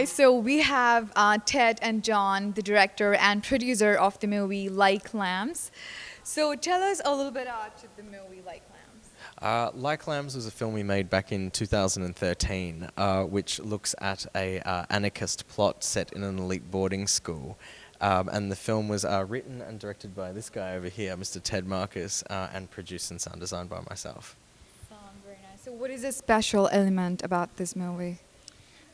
so we have Ted and John, the director and producer of the movie Like Lambs. So tell us a little bit about the movie Like Lambs. Like Lambs was a film we made back in 2013, which looks at a anarchist plot set in an elite boarding school. And the film was written and directed by this guy over here, Mr. Ted Marcus, and produced and sound designed by myself. Very nice. So what is a special element about this movie?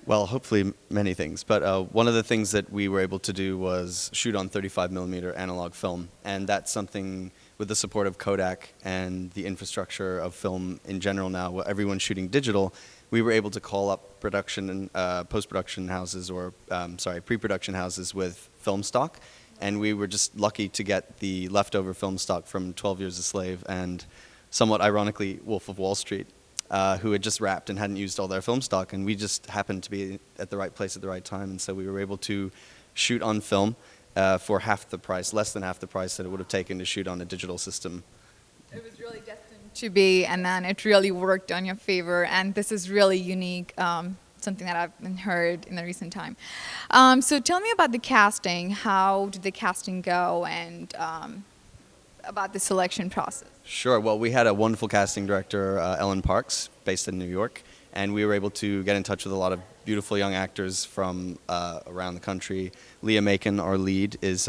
Well, hopefully many things, but one of the things that we were able to do was shoot on 35mm analog film, and that's something with the support of Kodak and the infrastructure of film in general now, where everyone's shooting digital. We were able to call up production and post-production houses, or pre-production houses with film stock, and we were just lucky to get the leftover film stock from 12 Years a Slave and, somewhat ironically, Wolf of Wall Street, who had just wrapped and hadn't used all their film stock, and we just happened to be at the right place at the right time, and so we were able to shoot on film for half the price, less than half the price that it would have taken to shoot on a digital system. It was really destined to be, and then it really worked on your favor, and this is really unique, something that I've heard in the recent time. So tell me about the casting. How did the casting go, and about the selection process? Sure. Well, we had a wonderful casting director, Ellen Parks, based in New York, and we were able to get in touch with a lot of beautiful young actors from around the country. Leah Macon, our lead, is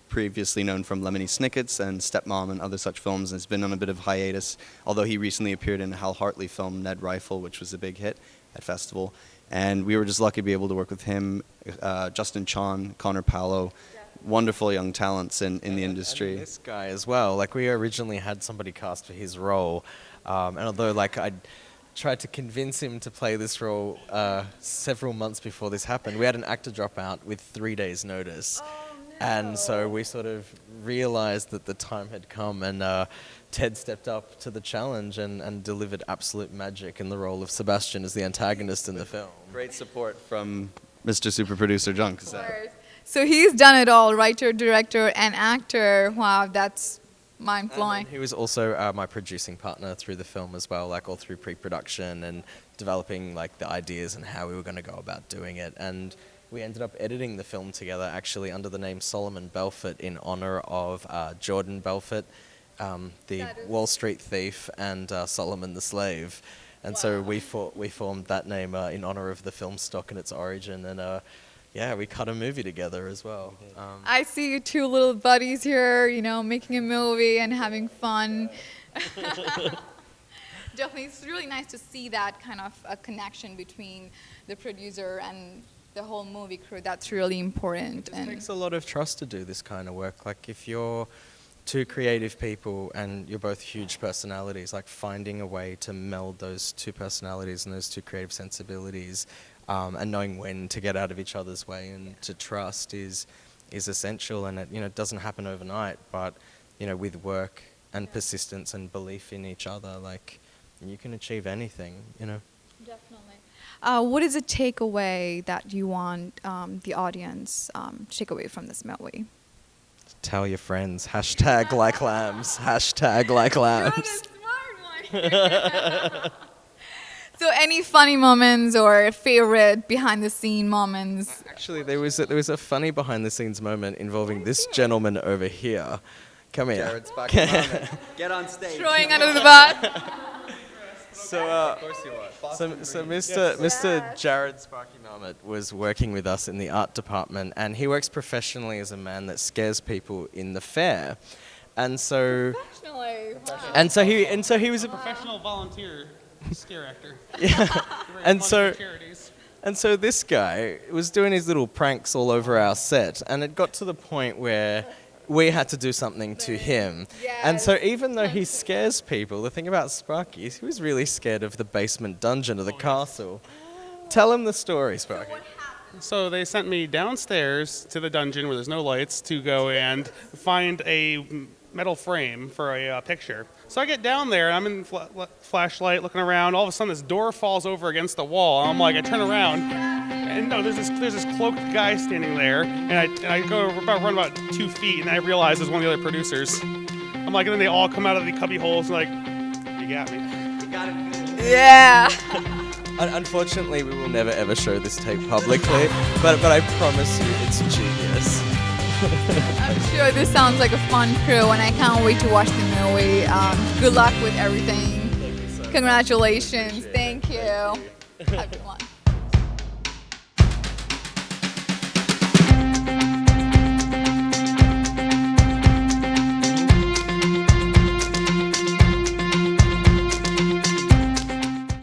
previously known from Lemony Snicket's and Stepmom and other such films, and has been on a bit of hiatus, although he recently appeared in a Hal Hartley film, Ned Rifle, which was a big hit at festival. And we were just lucky to be able to work with him, Justin Chon, Connor Paolo, wonderful young talents in the industry. And this guy as well. Like, we originally had somebody cast for his role, and although I tried to convince him to play this role several months before this happened, we had an actor drop out with 3 days' notice. And so we sort of realized that the time had come, and Ted stepped up to the challenge and delivered absolute magic in the role of Sebastian as the antagonist in the film. Great support from Mr. Super Producer John Cassell. So he's done it all, writer, director, and actor. Wow, that's mind-blowing. He was also my producing partner through the film as well, like all through pre-production and developing like the ideas and how we were going to go about doing it. And we ended up editing the film together, actually under the name Solomon Belfort, in honor of Jordan Belfort, the Wall Street thief, and Solomon the slave. And so we formed that name in honor of the film stock and its origin. And yeah, we cut a movie together as well. I see you two little buddies here, making a movie and having fun. Definitely, it's really nice to see that kind of a connection between the producer and the whole movie crew. That's really important. It takes a lot of trust to do this kind of work. Like, if you're two creative people and you're both huge personalities, like finding a way to meld those two personalities and those two creative sensibilities, and knowing when to get out of each other's way and to trust is essential. And it doesn't happen overnight, but with work and persistence and belief in each other, like, you can achieve anything. Definitely. What is a takeaway that you want the audience to take away from this movie? Tell your friends. Hashtag like lambs. Hashtag like lambs. You're the smart one. So any funny moments or favorite behind-the-scene moments? Actually, there was a funny behind-the-scenes moment involving this gentleman over here. Come here. Jared Sparky Moment. Get on stage. Throwing under the bus. So Mr. Jared Sparky Marmot was working with us in the art department, and he works professionally as a man that scares people in the fair. And so he was a professional volunteer scare actor. Yeah. And so this guy was doing his little pranks all over our set, and it got to the point where we had to do something to him. Yes. And so even though he scares people, the thing about Sparky is he was really scared of the basement dungeon of the castle. Tell him the story, Sparky. So they sent me downstairs to the dungeon where there's no lights to go and find a metal frame for a picture. So I get down there, and I'm in flashlight looking around. All of a sudden, this door falls over against the wall. And I'm like, I turn around, and no, there's this cloaked guy standing there. And I go run about 2 feet, and I realize it's one of the other producers. I'm like, and then they all come out of the cubby holes, and like, you got me. You got it. Yeah. Unfortunately, we will never ever show this tape publicly, but I promise you, it's genius. I'm sure this sounds like a fun crew, and I can't wait to watch the movie. Good luck with everything. Congratulations. Thank you. Have a good one.